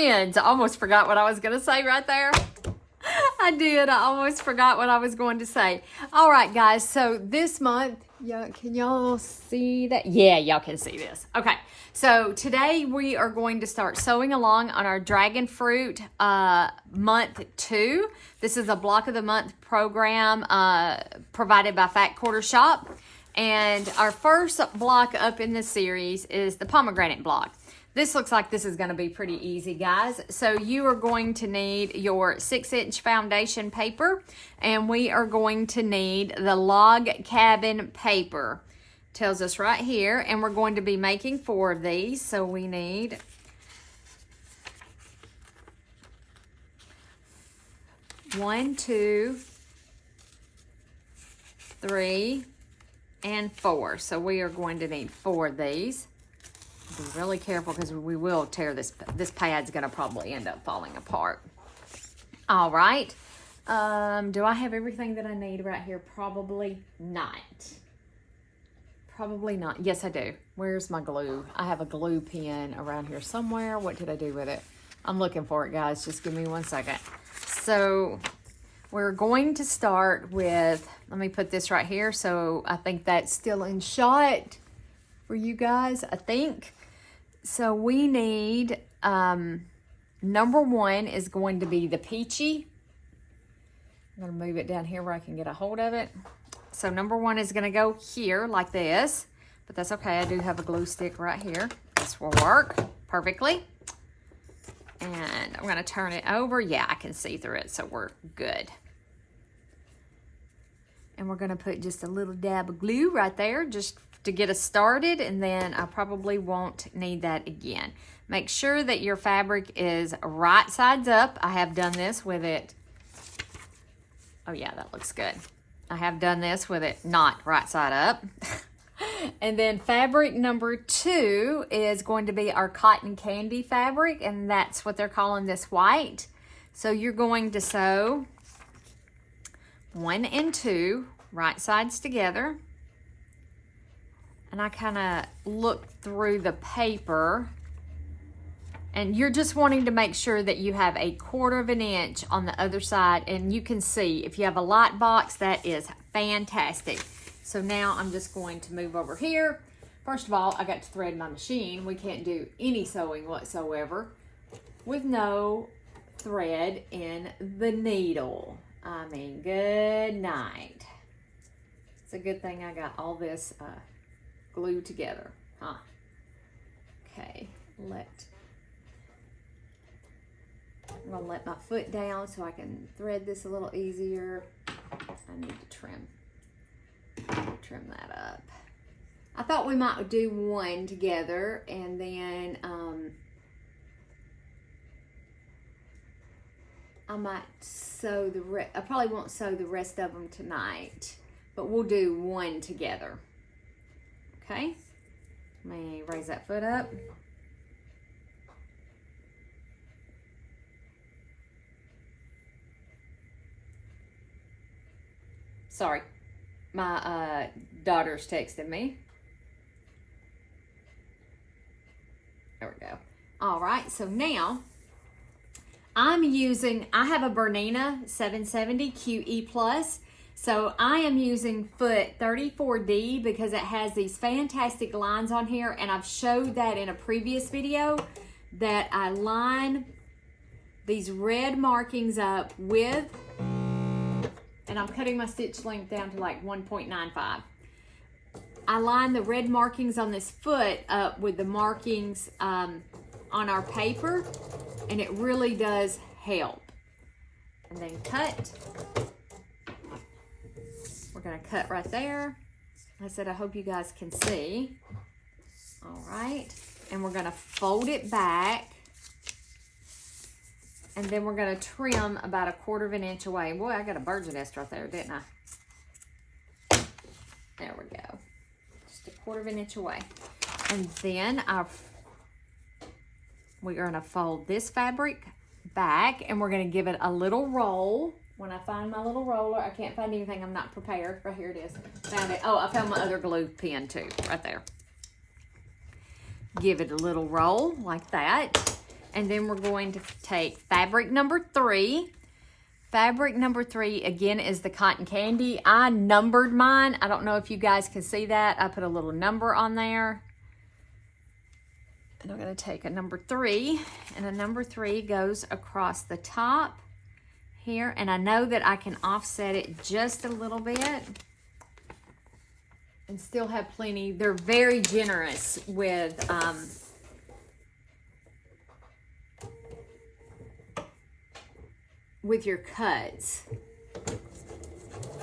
friends. I almost forgot what I was going to say right there. I did. I almost forgot what I was going to say. All right, guys. So this month, can y'all see that? Yeah, y'all can see this. Okay. So today we are going to start sewing along on our dragon fruit month 2. This is a block of the month program provided by Fat Quarter Shop. And our first block up in this series is the pomegranate block. This looks like this is going to be pretty easy, guys. So you are going to need your 6-inch foundation paper, and we are going to need the log cabin paper. Tells us right here, and we're going to be making 4 of these. So we need 1, 2, 3, and 4. So we are going to need 4 of these. Be really careful because we will tear this. This pad's going to probably end up falling apart. All right. Do I have everything that I need right here? Probably not. Probably not. Yes, I do. Where's my glue? I have a glue pen around here somewhere. What did I do with it? I'm looking for it, guys. Just give me 1 second. So we're going to start with, let me put this right here. So I think that's still in shot for you guys, I think. So we need, number 1 is going to be the peachy. I'm going to move it down here where I can get a hold of it. So number 1 is going to go here like this, but that's okay. I do have a glue stick right here. This will work perfectly. And I'm going to turn it over. Yeah, I can see through it, so we're good. And we're going to put just a little dab of glue right there just to get us started, and then I probably won't need that again. Make sure that your fabric is right sides up. I have done this with it. Oh yeah, that looks good. I have done this with it not right side up. And then fabric number 2 is going to be our cotton candy fabric, and that's what they're calling this white. So you're going to sew 1 and 2 right sides together. And I kind of look through the paper, and you're just wanting to make sure that you have 1/4 of an inch on the other side. And you can see if you have a light box, that is fantastic. So now I'm just going to move over here. First of all, I got to thread my machine. We can't do any sewing whatsoever with no thread in the needle. I mean, good night. It's a good thing I got all this glued together, huh? Okay, I'm gonna let my foot down so I can thread this a little easier. I need to trim that up. I thought we might do 1 together, and then I might sew the rest. I probably won't sew the rest of them tonight, but we'll do 1 together. Okay, let me raise that foot up. Sorry, my daughter's texted me. There we go. All right, so now I have a Bernina 770 QE Plus. So I am using foot 34D because it has these fantastic lines on here, and I've showed that in a previous video that I line these red markings up with, and I'm cutting my stitch length down to like 1.95. I line the red markings on this foot up with the markings on our paper, and it really does help. And then cut. We're going to cut right there. I said, I hope you guys can see. All right. And we're going to fold it back. And then we're going to trim about 1/4 of an inch away. Boy, I got a bird's nest right there, didn't I? There we go. Just 1/4 of an inch away. And then we are going to fold this fabric back, and we're going to give it a little roll. When I find my little roller, I can't find anything. I'm not prepared. Right here it is. Found it. Oh, I found my other glue pen too, right there. Give it a little roll like that. And then we're going to take fabric number 3. Fabric number 3, again, is the cotton candy. I numbered mine. I don't know if you guys can see that. I put a little number on there. And I'm going to take a number 3, and a number 3 goes across the top here. And I know that I can offset it just a little bit and still have plenty. They're very generous with your cuts.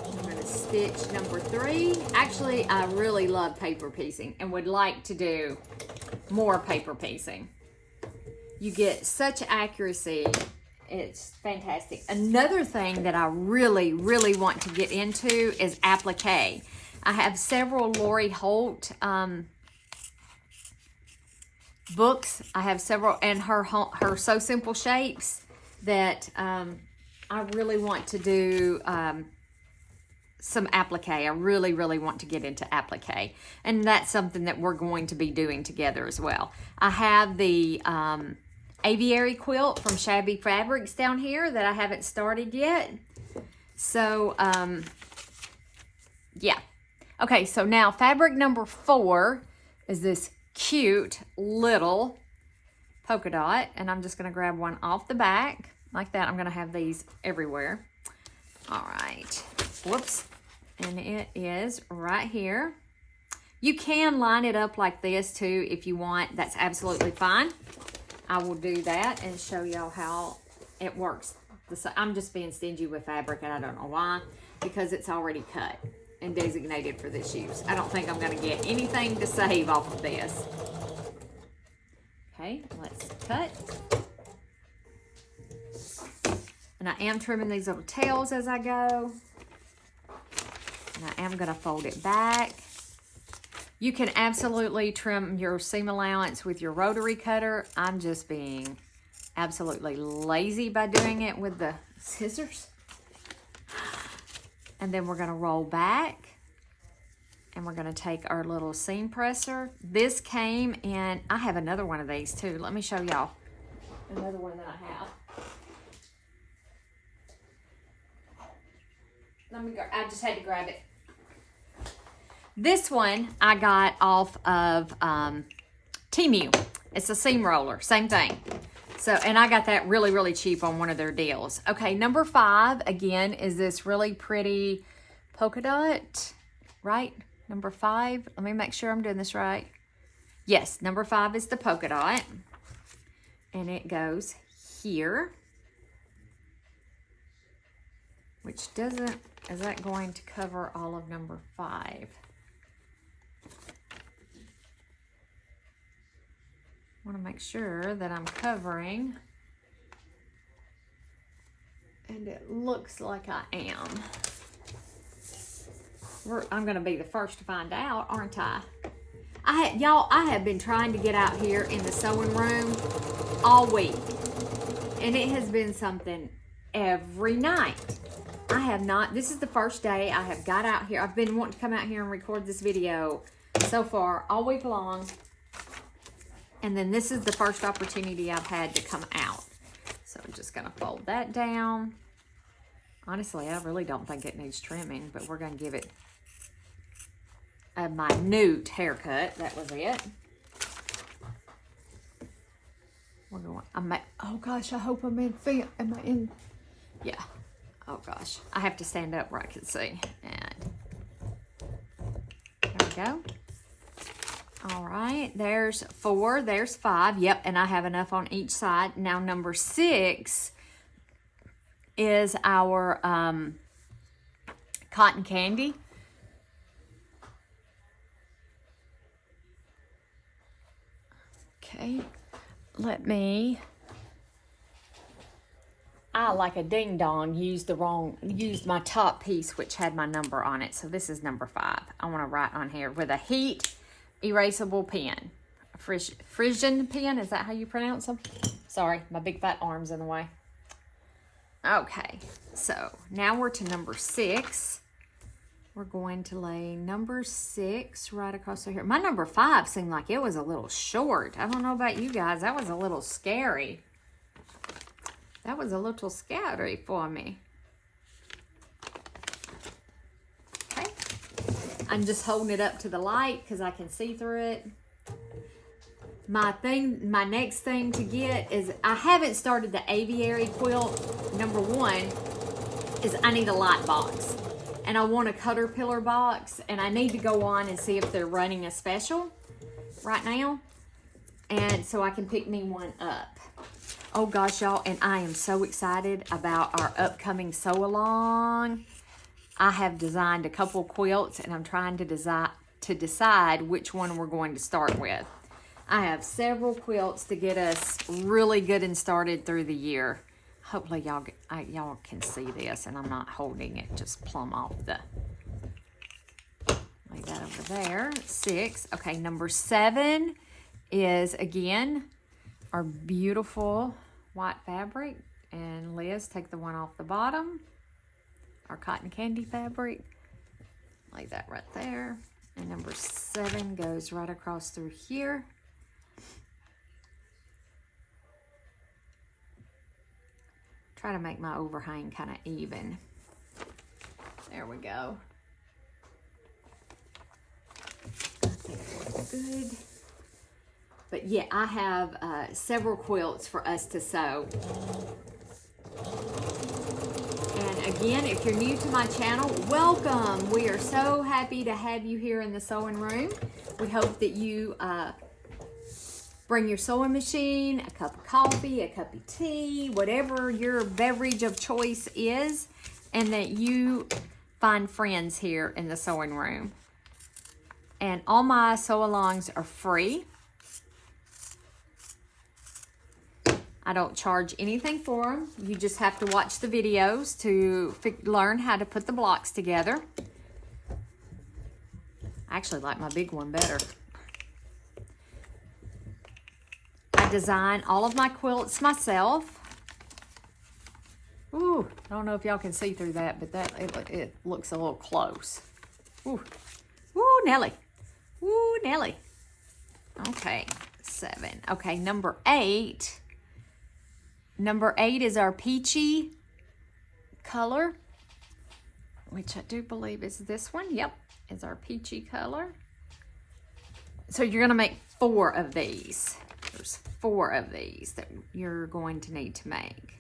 I'm going to stitch number 3. Actually, I really love paper piecing and would like to do more paper piecing. You get such accuracy. It's fantastic. Another thing that I really, really want to get into is applique. I have several Lori Holt books. I have several, and her So Simple Shapes that I really want to do some applique. I really, really want to get into applique. And that's something that we're going to be doing together as well. I have the aviary quilt from Shabby Fabrics down here that I haven't started yet. So, yeah. Okay, so now fabric number 4 is this cute little polka dot. And I'm just going to grab one off the back. Like that. I'm going to have these everywhere. All right. Whoops. And it is right here. You can line it up like this too if you want. That's absolutely fine. I will do that and show y'all how it works. I'm just being stingy with fabric, and I don't know why, because it's already cut and designated for this use. I don't think I'm going to get anything to save off of this. Okay, let's cut. And I am trimming these little tails as I go. And I am going to fold it back. You can absolutely trim your seam allowance with your rotary cutter. I'm just being absolutely lazy by doing it with the scissors. And then we're going to roll back. And we're going to take our little seam presser. This came in, I have another one of these too. Let me show y'all another one that I have. Let me go. I just had to grab it. This one I got off of Temu. It's a seam roller, same thing. So, and I got that really, really cheap on one of their deals. Okay, number 5 again is this really pretty polka dot, right? Number 5. Let me make sure I'm doing this right. Yes, number 5 is the polka dot, and it goes here. Which doesn't, is that going to cover all of number 5? I want to make sure that I'm covering. And it looks like I am. I'm going to be the first to find out, aren't I? Y'all, I have been trying to get out here in the sewing room all week. And it has been something every night. I have not, this is the first day I have got out here. I've been wanting to come out here and record this video so far all week long. And then this is the first opportunity I've had to come out. So I'm just going to fold that down. Honestly, I really don't think it needs trimming, but we're going to give it a minute haircut. That was it. We're going, oh gosh, I hope I'm in, am I in? Yeah. Oh gosh, I have to stand up where I can see. And there we go. All right, there's 4, there's 5. Yep, and I have enough on each side. Now number 6 is our cotton candy. Okay, I, like a ding dong, used my top piece, which had my number on it. So this is number 5. I want to write on here with a heat erasable pen. A Frisian pen, is that how you pronounce them? Sorry, my big fat arm's in the way. Okay, so now we're to number 6. we're going to lay number 6 right across here. My number 5 seemed like it was a little short. I don't know about you guys. That was a little scary. That was a little scary for me. Okay. I'm just holding it up to the light because I can see through it. My next thing to get is, I haven't started the aviary quilt. Number 1 is I need a light box. And I want a Caterpillar box, and I need to go on and see if they're running a special right now, and so I can pick me one up. Oh gosh, y'all, and I am so excited about our upcoming sew along. I have designed a couple quilts, and I'm trying to decide which one we're going to start with. I have several quilts to get us really good and started through the year. Hopefully y'all can see this, and I'm not holding it just plumb off the. Lay that over there. 6. Okay, number 7 is again our beautiful white fabric. And Liz, take the one off the bottom. Our cotton candy fabric. Lay that right there. And number 7 goes right across through here. Try to make my overhang kind of even. There we go. I think it looks good. But yeah, I have several quilts for us to sew. And again, if you're new to my channel, welcome. We are so happy to have you here in the sewing room. We hope that you bring your sewing machine, a cup of coffee, a cup of tea, whatever your beverage of choice is, and that you find friends here in the sewing room. And all my sew-alongs are free. I don't charge anything for them. You just have to watch the videos to learn how to put the blocks together. I actually like my big one better. Design all of my quilts myself. Ooh, I don't know if y'all can see through that, but it looks a little close. Ooh, ooh, Nelly. Ooh, Nelly. Okay, 7. Okay, number 8. Number 8 is our peachy color, which I do believe is this one. Yep, is our peachy color. So you're gonna make 4 of these. There's 4 of these that you're going to need to make.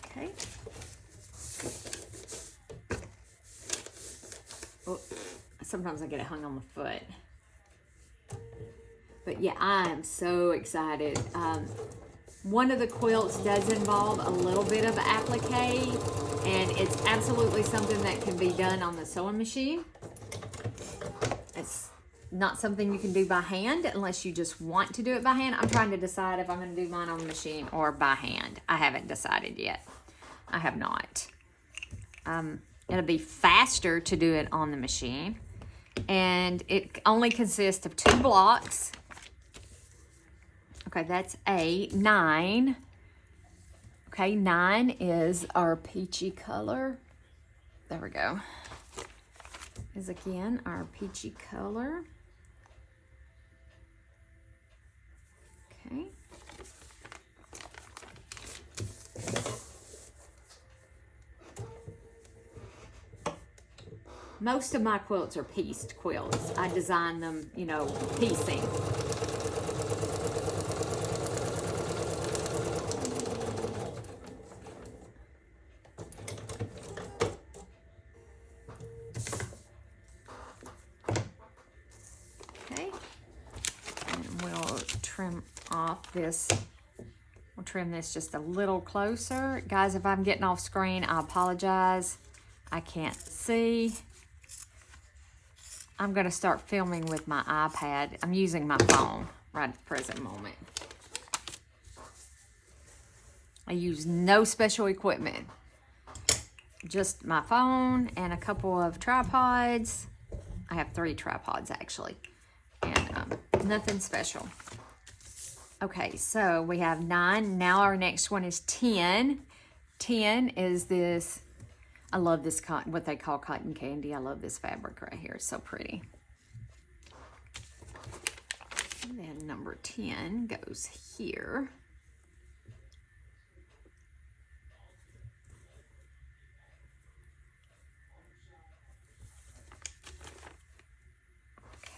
Okay. Oh, sometimes I get it hung on the foot. But yeah, I am so excited. One of the quilts does involve a little bit of applique, and it's absolutely something that can be done on the sewing machine. It's not something you can do by hand unless you just want to do it by hand. I'm trying to decide if I'm going to do mine on the machine or by hand. I haven't decided yet. I have not. It'll be faster to do it on the machine, and it only consists of 2 blocks. Okay, that's 8. 9. Okay, 9 is our peachy color. There we go. Is again our peachy color. Okay. Most of my quilts are pieced quilts. I design them, you know, piecing. Trim off this. We'll trim this just a little closer. Guys, if I'm getting off screen, I apologize. I can't see. I'm going to start filming with my iPad. I'm using my phone right at the present moment. I use no special equipment. Just my phone and a couple of tripods. I have 3 tripods actually. And nothing special. Okay, so we have 9. Now our next one is 10. 10 is this, I love this cotton, what they call cotton candy. I love this fabric right here. It's so pretty. And then number 10 goes here.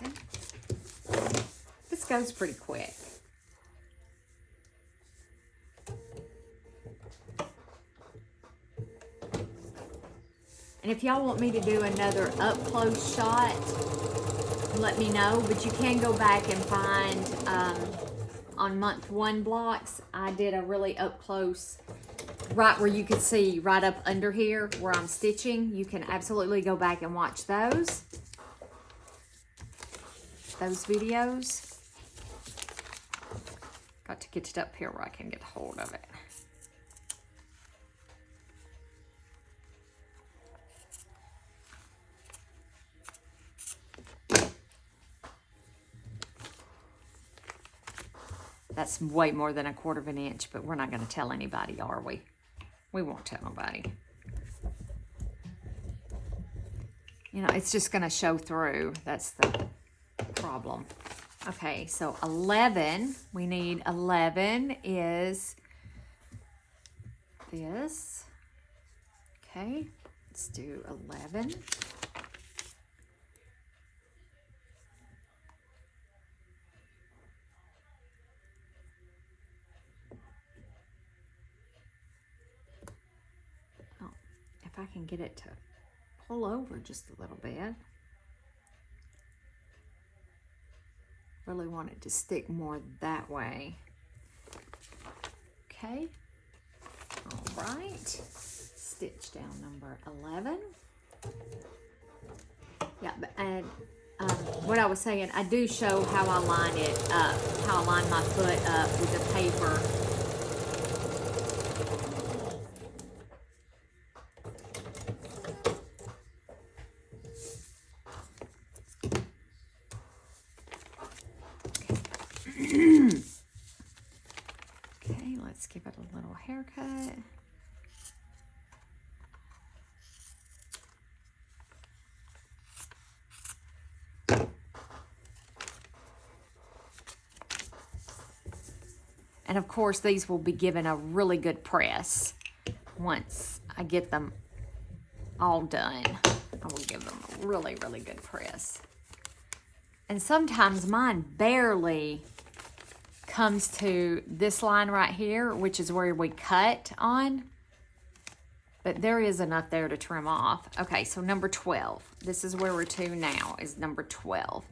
Okay. This goes pretty quick. And if y'all want me to do another up close shot, let me know. But you can go back and find on month 1 blocks, I did a really up close, right where you can see right up under here where I'm stitching. You can absolutely go back and watch those videos. Got to get it up here where I can get hold of it. That's way more than 1/4 inch, but we're not going to tell anybody, are we? We won't tell nobody. You know, it's just going to show through. That's the problem. Okay, so 11, we need 11 is this. Okay, let's do 11. I can get it to pull over just a little bit. Really want it to stick more that way. Okay. All right. Stitch down number 11. Yeah, and what I was saying, I do show how I line it up, how I line my foot up with the paper. Okay, let's give it a little haircut. And of course, these will be given a really good press once I get them all done. I will give them a really, really good press. And sometimes mine barely comes to this line right here, which is where we cut on. But there is enough there to trim off. Okay, so number 12. This is where we're to now, is number 12.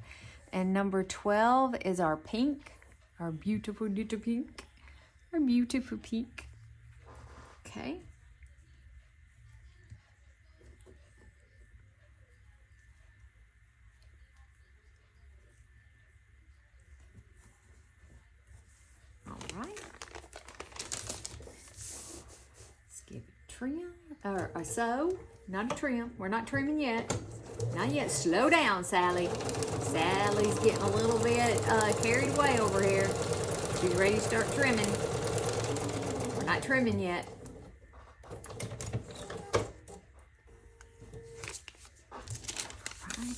And number 12 is our pink, our beautiful little pink, our beautiful pink. Okay. Trim or a sew, not a trim. We're not trimming yet. Not yet. Slow down, Sally. Sally's getting a little bit carried away over here. She's ready to start trimming. We're not trimming yet. All right.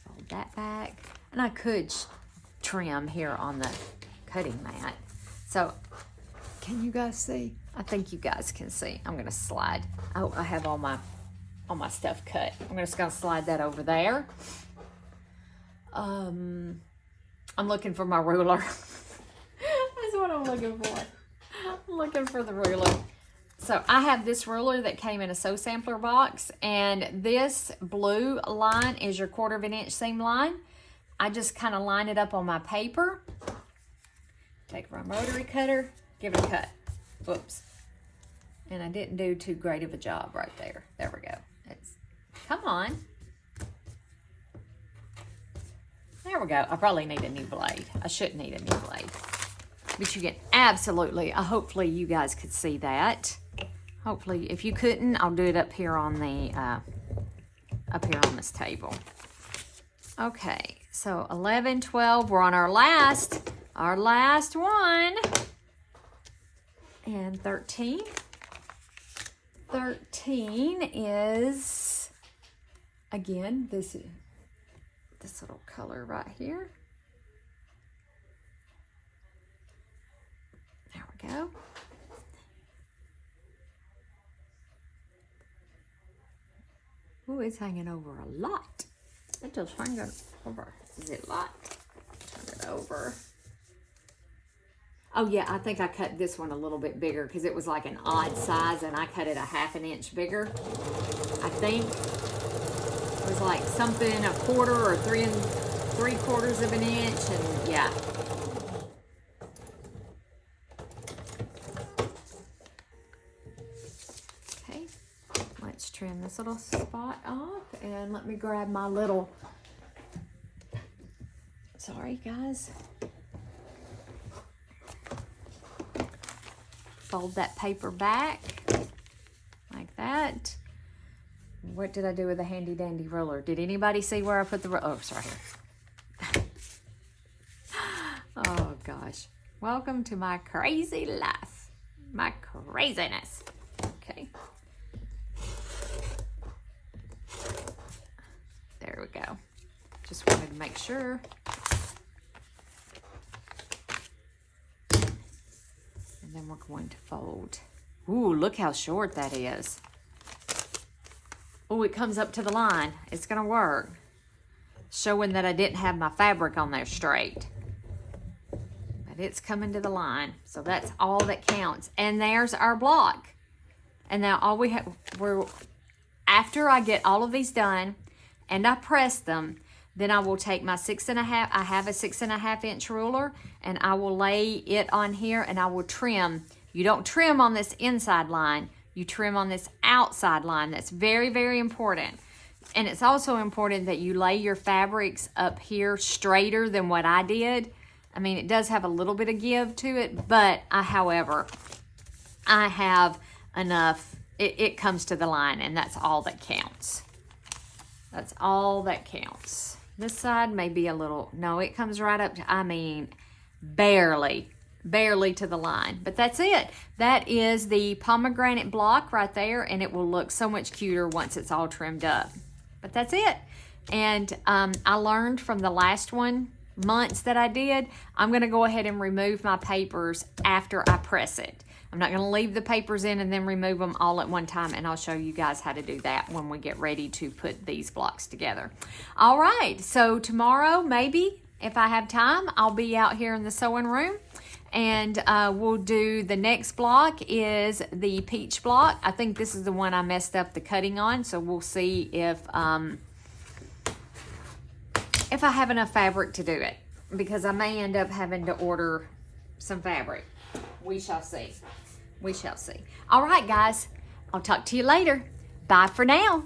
Fold that back. And I could trim here on the cutting mat. So, can you guys see? I think you guys can see. I'm gonna slide. Oh, I have all my stuff cut. I'm just gonna slide that over there. I'm looking for my ruler. That's what I'm looking for. I'm looking for the ruler. So I have this ruler that came in a sew sampler box, and this blue line is your 1/4 inch seam line. I just kind of line it up on my paper. Take my rotary cutter, give it a cut. Whoops. And I didn't do too great of a job right there. There we go. Come on. There we go. I probably need a new blade. I shouldn't need a new blade. But you can absolutely, hopefully you guys could see that. Hopefully, if you couldn't, I'll do it up here on the, up here on this table. Okay, so 11, 12, we're on our last our last one. And 13. 13 is, again, this little color right here. There we go. Oh, it's hanging over a lot. It just hanging over. Is it a lot? Turn it over. Oh yeah, I think I cut this one a little bit bigger because it was like an odd size and I cut it a 1/2 inch bigger. I think it was like something 1/4 or 3 3/4 of an inch, and yeah. Okay, let's trim this little spot off and let me grab my little, sorry guys. Fold that paper back like that. What did I do with the handy dandy ruler? Did anybody see where I put the ruler? Oh, it's right here. Oh gosh. Welcome to my crazy life. My craziness. Okay. There we go. Just wanted to make sure. And then we're going to fold. Ooh, look how short that is. Oh, it comes up to the line. It's gonna work. Showing that I didn't have my fabric on there straight. But it's coming to the line. So that's all that counts. And there's our block. And now all we have, after I get all of these done and I press them, then I will take my 6.5, I have a 6.5 inch ruler, and I will lay it on here and I will trim. You don't trim on this inside line, you trim on this outside line. That's very, very important. And it's also important that you lay your fabrics up here straighter than what I did. I mean, it does have a little bit of give to it, but however, I have enough, it comes to the line, and that's all that counts. That's all that counts. This side may be a little, no, it comes right up to, I mean, barely to the line. But that's it. That is the pomegranate block right there, and it will look so much cuter once it's all trimmed up. But that's it. And I learned from the last months that I did, I'm going to go ahead and remove my papers after I press it. I'm not going to leave the papers in and then remove them all at one time, and I'll show you guys how to do that when we get ready to put these blocks together. All right, so tomorrow, maybe, if I have time, I'll be out here in the sewing room, and we'll do the next block is the peach block. I think this is the one I messed up the cutting on, so we'll see if I have enough fabric to do it, because I may end up having to order some fabric. We shall see. We shall see. All right, guys. I'll talk to you later. Bye for now.